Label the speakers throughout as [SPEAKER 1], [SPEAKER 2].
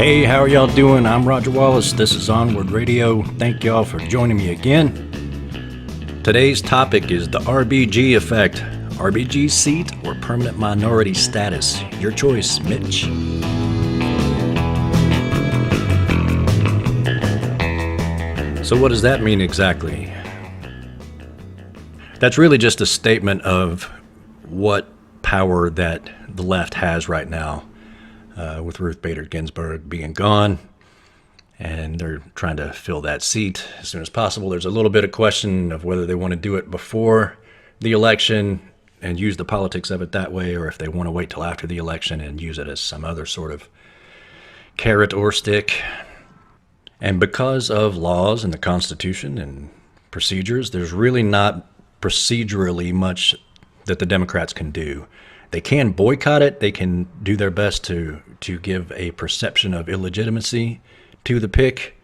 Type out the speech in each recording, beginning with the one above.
[SPEAKER 1] Hey, how are y'all doing? I'm Roger Wallace. This is Onward Radio. Thank y'all for joining me again. Today's topic is the RBG effect. RBG seat or permanent minority status? Your choice, Mitch. So what does that mean exactly? That's really just a statement of what power that the left has right now, with Ruth Bader Ginsburg being gone, and they're trying to fill that seat as soon as possible. There's a little bit of question of whether they want to do it before the election and use the politics of it that way, or if they want to wait till after the election and use it as some other sort of carrot or stick. And because of laws and the Constitution and procedures, there's really not procedurally much that the Democrats can do. They can boycott it. They can do their best to give a perception of illegitimacy to the pick.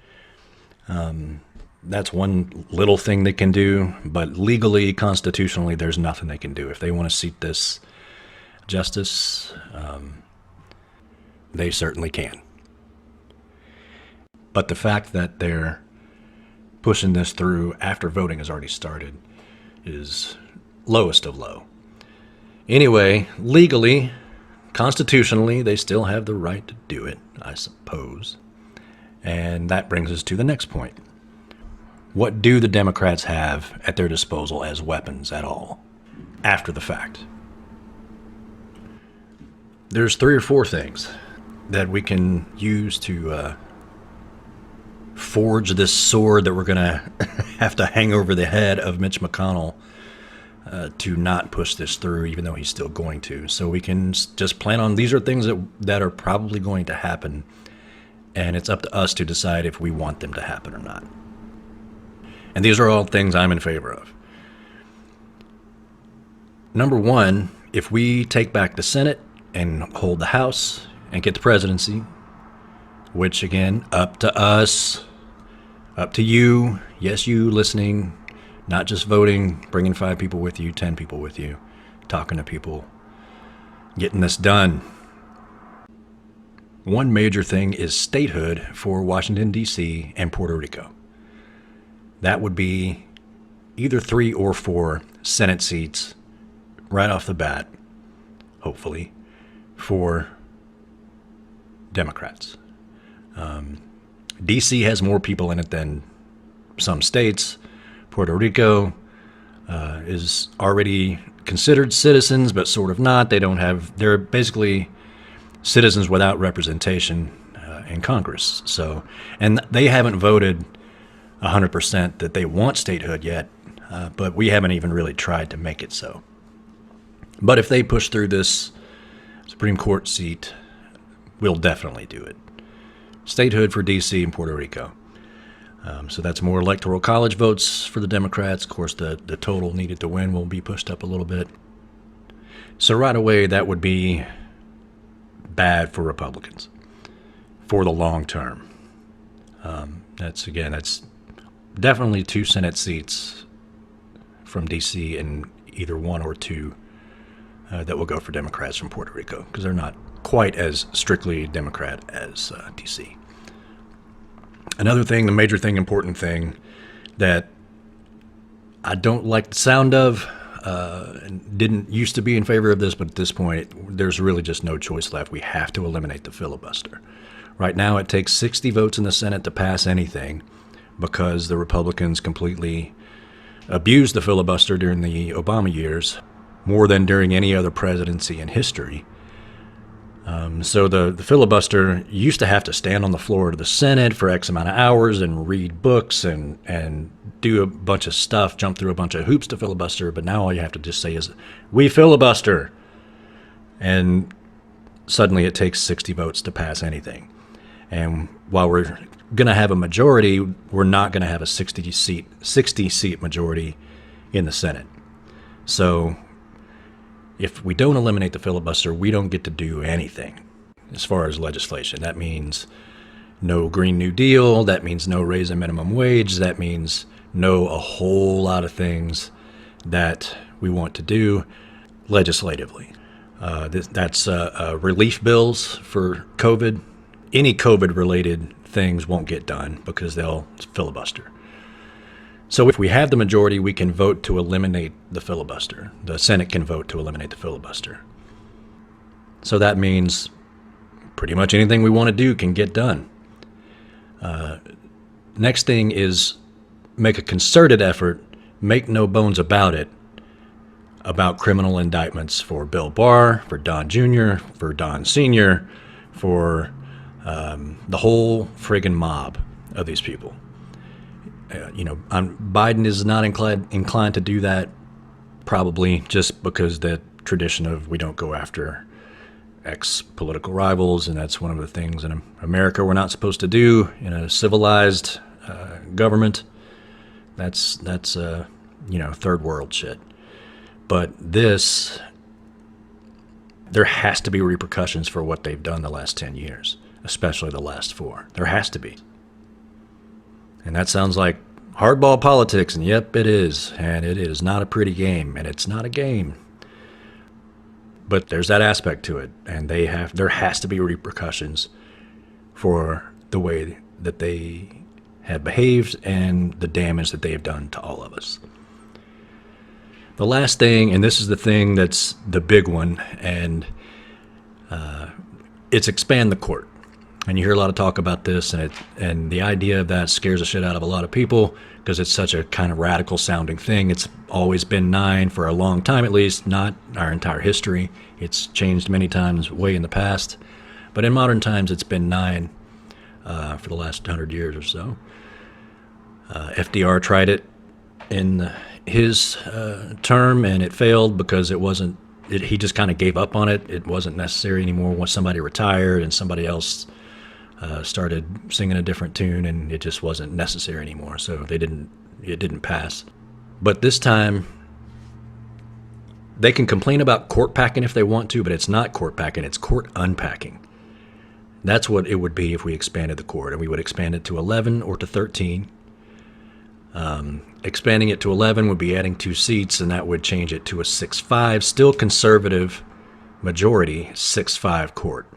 [SPEAKER 1] That's one little thing they can do, but legally, constitutionally, there's nothing they can do. If they want to seat this justice, they certainly can. But the fact that they're pushing this through after voting has already started is lowest of low. Anyway, legally, constitutionally, they still have the right to do it, I suppose. And that brings us to the next point. What do the Democrats have at their disposal as weapons at all after the fact? There's 3 or 4 things that we can use to forge this sword that we're going to have to hang over the head of Mitch McConnell to not push this through, even though he's still going to. So we can just plan on these are things that are probably going to happen, and it's up to us to decide if we want them to happen or not. And these are all things I'm in favor of. Number 1, if we take back the Senate and hold the House and get the presidency, which again, up to us, up to you, yes, you listening, not just voting, bringing 5 people with you, 10 people with you, talking to people, getting this done. One major thing is statehood for Washington, D.C. and Puerto Rico. That would be either 3 or 4 Senate seats right off the bat, hopefully, for Democrats. D.C. has more people in it than some states. Puerto Rico is already considered citizens, but sort of not. They're basically citizens without representation in Congress. So, and they haven't voted 100% that they want statehood yet, but we haven't even really tried to make it so. But if they push through this Supreme Court seat, we'll definitely do it. Statehood for D.C. and Puerto Rico. So that's more electoral college votes for the Democrats. Of course, the total needed to win will be pushed up a little bit. So right away, that would be bad for Republicans for the long term. That's definitely 2 Senate seats from D.C. and either 1 or 2 that will go for Democrats from Puerto Rico, because they're not quite as strictly Democrat as D.C. Another thing, the major thing, important thing that I don't like the sound of, and didn't used to be in favor of this, but at this point, there's really just no choice left. We have to eliminate the filibuster. Right now, it takes 60 votes in the Senate to pass anything because the Republicans completely abused the filibuster during the Obama years, more than during any other presidency in history. So the filibuster used to have to stand on the floor of the Senate for X amount of hours and read books and do a bunch of stuff, jump through a bunch of hoops to filibuster. But now all you have to just say is, we filibuster. And suddenly it takes 60 votes to pass anything. And while we're going to have a majority, we're not going to have a 60-seat majority in the Senate. So if we don't eliminate the filibuster, we don't get to do anything as far as legislation. That means no Green New Deal. That means no raise in minimum wage. That means no a whole lot of things that we want to do legislatively. That's relief bills for COVID any COVID-related things won't get done because they'll filibuster. So if we have the majority, we can vote to eliminate the filibuster. The Senate can vote to eliminate the filibuster. So that means pretty much anything we want to do can get done. Next thing is make a concerted effort, make no bones about it, about criminal indictments for Bill Barr, for Don Jr., for Don Sr., for the whole friggin' mob of these people. Biden is not inclined to do that, probably just because that tradition of we don't go after ex-political rivals, and that's one of the things in America we're not supposed to do in a civilized government. That's third world shit. But this, there has to be repercussions for what they've done the last 10 years, especially the last 4. There has to be. And that sounds like hardball politics, and yep, it is. And it is not a pretty game, and it's not a game. But there's that aspect to it, and there has to be repercussions for the way that they have behaved and the damage that they have done to all of us. The last thing, and this is the thing that's the big one, and it's expand the court. And you hear a lot of talk about this, and the idea of that scares the shit out of a lot of people because it's such a kind of radical sounding thing. It's always been 9 for a long time, at least, not our entire history. It's changed many times way in the past. But in modern times, it's been 9 for the last 100 years or so. FDR tried it in his term, and it failed because he just kind of gave up on it. It wasn't necessary anymore once somebody retired and somebody else started singing a different tune, and it just wasn't necessary anymore. So it didn't pass. But this time, they can complain about court packing if they want to, but it's not court packing, it's court unpacking. That's what it would be if we expanded the court, and we would expand it to 11 or to 13. Expanding it to 11 would be adding 2 seats, and that would change it to a 6-5, still conservative majority, 6-5 court,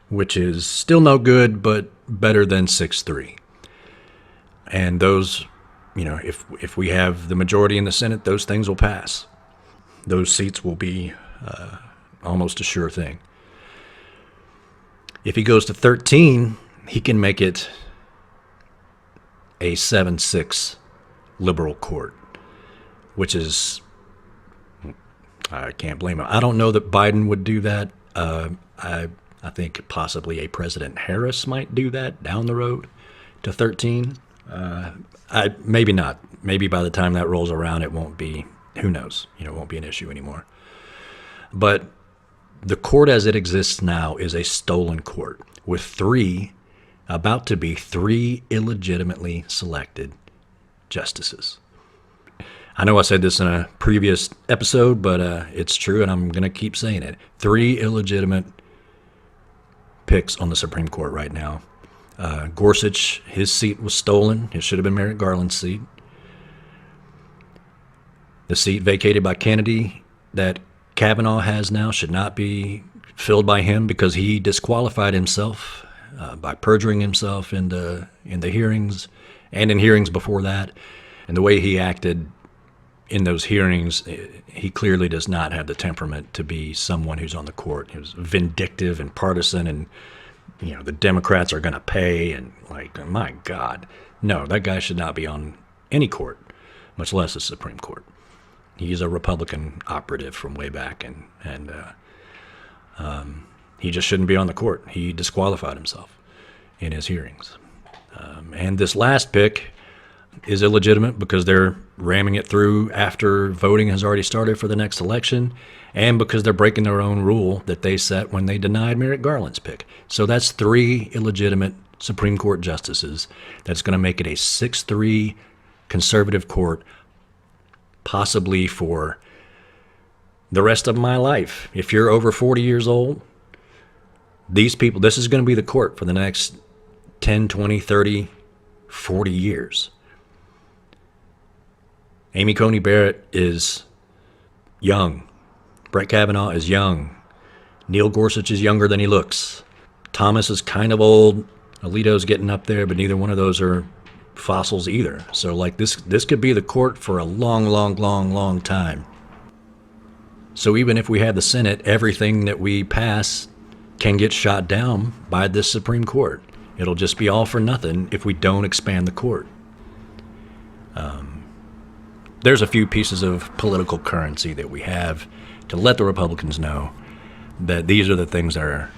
[SPEAKER 1] which is still no good, but better than 6-3. And those, if we have the majority in the Senate, those things will pass. Those seats will be almost a sure thing. If he goes to 13, he can make it a 7-6 liberal court, which is, I can't blame him. I don't know that Biden would do that. I think possibly a President Harris might do that down the road to 13. Maybe not. Maybe by the time that rolls around, it won't be, who knows, it won't be an issue anymore. But the court as it exists now is a stolen court with about to be 3 illegitimately selected justices. I know I said this in a previous episode, but it's true, and I'm going to keep saying it. 3 illegitimate picks on the Supreme Court right now. Gorsuch, his seat was stolen. It should have been Merrick Garland's seat. The seat vacated by Kennedy that Kavanaugh has now should not be filled by him because he disqualified himself by perjuring himself in the hearings and in hearings before that. And the way he acted in those hearings, he clearly does not have the temperament to be someone who's on the court. He was vindictive and partisan, and the Democrats are going to pay, and my God, no, that guy should not be on any court, much less the Supreme Court. He's a Republican operative from way back, and he just shouldn't be on the court. He disqualified himself in his hearings. And this last pick is illegitimate because they're ramming it through after voting has already started for the next election, and because they're breaking their own rule that they set when they denied Merrick Garland's pick. So that's 3 illegitimate Supreme Court justices. That's going to make it a 6-3 conservative court, possibly for the rest of my life. If you're over 40 years old, these people, this is going to be the court for the next 10, 20, 30, 40 years. Amy Coney Barrett is young. Brett Kavanaugh is young. Neil Gorsuch is younger than he looks. Thomas is kind of old. Alito's getting up there, but neither one of those are fossils either. So like this could be the court for a long time. So even if we have the Senate, everything that we pass can get shot down by this Supreme Court. It'll just be all for nothing if we don't expand the court. There's a few pieces of political currency that we have to let the Republicans know that these are the things that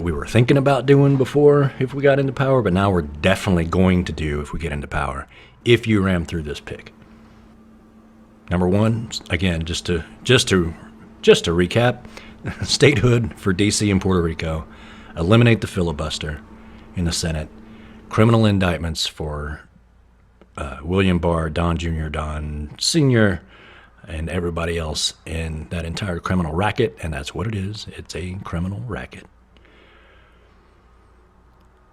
[SPEAKER 1] we were thinking about doing before if we got into power, but now we're definitely going to do if we get into power, if you ram through this pig. Number one, again, just to recap, statehood for D.C. and Puerto Rico, eliminate the filibuster in the Senate, criminal indictments for William Barr, Don Jr., Don Sr., and everybody else in that entire criminal racket, and that's what it is. It's a criminal racket.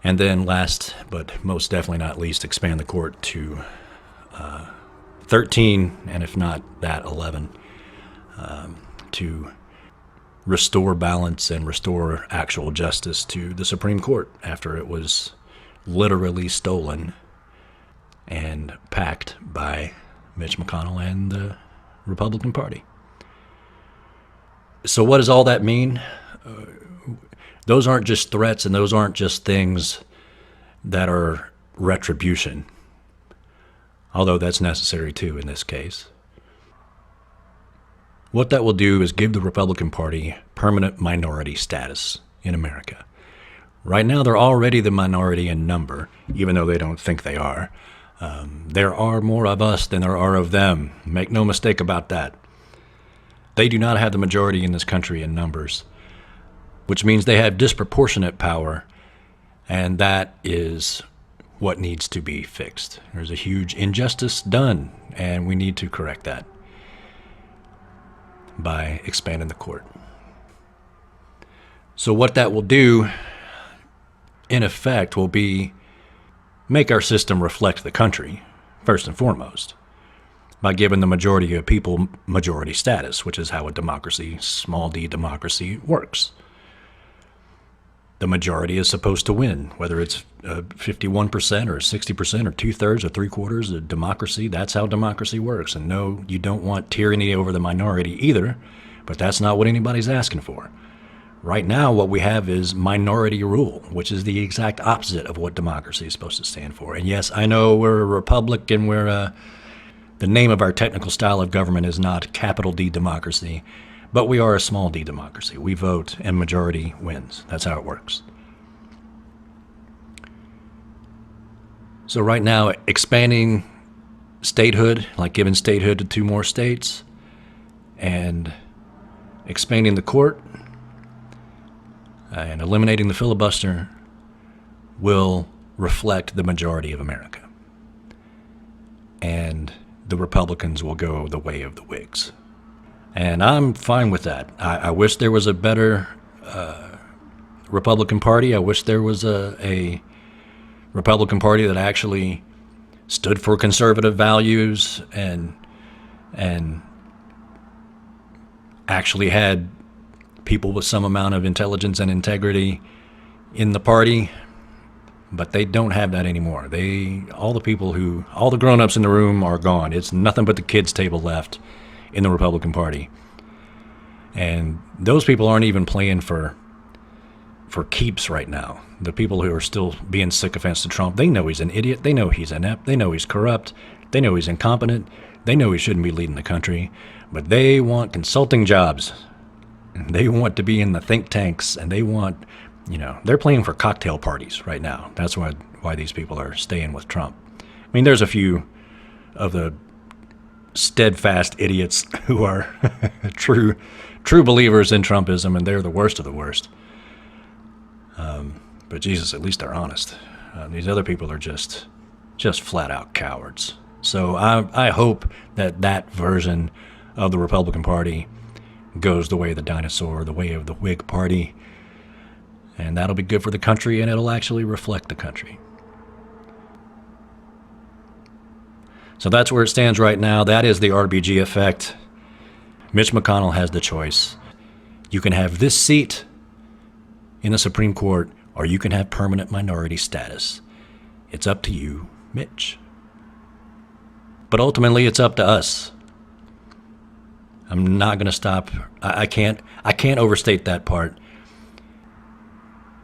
[SPEAKER 1] And then last, but most definitely not least, expand the court to 13, and if not that, 11, to restore balance and restore actual justice to the Supreme Court after it was literally stolen and packed by Mitch McConnell and the Republican Party. So what does all that mean? Those aren't just threats, and those aren't just things that are retribution, although that's necessary too in this case. What that will do is give the Republican Party permanent minority status in America. Right now, they're already the minority in number, even though they don't think they are. There are more of us than there are of them. Make no mistake about that. They do not have the majority in this country in numbers, which means they have disproportionate power, and that is what needs to be fixed. There's a huge injustice done, and we need to correct that by expanding the court. So what that will do, in effect, will be make our system reflect the country, first and foremost, by giving the majority of people majority status, which is how a democracy, small d democracy, works. The majority is supposed to win, whether it's 51% or 60% or 2/3 or 3/4 of democracy. That's how democracy works. And no, you don't want tyranny over the minority either, but that's not what anybody's asking for. Right now, what we have is minority rule, which is the exact opposite of what democracy is supposed to stand for. And yes, I know we're a republic, and the name of our technical style of government is not capital D democracy, but we are a small d democracy. We vote and majority wins. That's how it works. So right now, expanding statehood, like giving statehood to 2 more states, and expanding the court, and eliminating the filibuster will reflect the majority of America. And the Republicans will go the way of the Whigs. And I'm fine with that. I wish there was a better Republican Party. I wish there was a Republican Party that actually stood for conservative values and actually had people with some amount of intelligence and integrity in the party, but they don't have that anymore. All the grown-ups in the room are gone. It's nothing but the kids' table left in the Republican Party. And those people aren't even playing for keeps right now. The people who are still being sycophants to Trump, they know he's an idiot. They know he's inept. They know he's corrupt. They know he's incompetent. They know he shouldn't be leading the country. But they want consulting jobs. They want to be in the think tanks, and they want, they're playing for cocktail parties right now. That's why these people are staying with Trump. I mean, there's a few of the steadfast idiots who are true believers in Trumpism, and they're the worst of the worst. But Jesus, at least they're honest. These other people are just flat out cowards. So I hope that version of the Republican Party goes the way of the dinosaur, the way of the Whig Party, and that'll be good for the country, and it'll actually reflect the country. So that's where it stands right now. That is the RBG effect. Mitch McConnell has the choice. You can have this seat in the Supreme Court, or you can have permanent minority status. It's up to you, Mitch. But ultimately, it's up to us. I'm not going to stop. I can't overstate that part.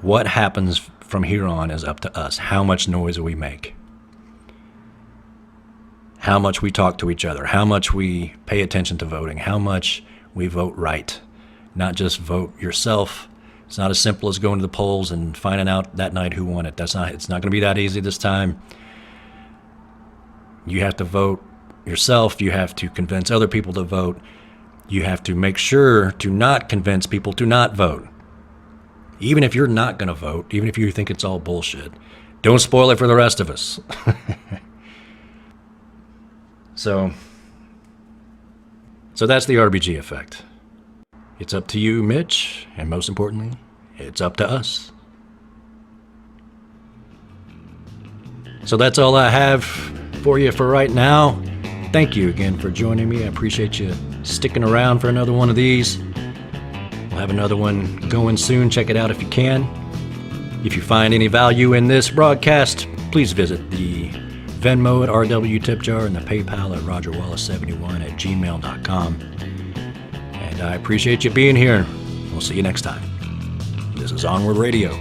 [SPEAKER 1] What happens from here on is up to us. How much noise we make. How much we talk to each other. How much we pay attention to voting. How much we vote right. Not just vote yourself. It's not as simple as going to the polls and finding out that night who won it. It's not going to be that easy this time. You have to vote yourself. You have to convince other people to vote. You have to make sure to not convince people to not vote. Even if you're not going to vote, even if you think it's all bullshit, don't spoil it for the rest of us. So that's the RBG effect. It's up to you, Mitch, and most importantly, it's up to us. So that's all I have for you for right now. Thank you again for joining me. I appreciate you sticking around for another one of these. We'll have another one going soon. Check it out if you can. If you find any value in this broadcast, please visit the Venmo at rwtipjar and the PayPal at rogerwallace71@gmail.com. And I appreciate you being here. We'll see you next time. This is Onward Radio.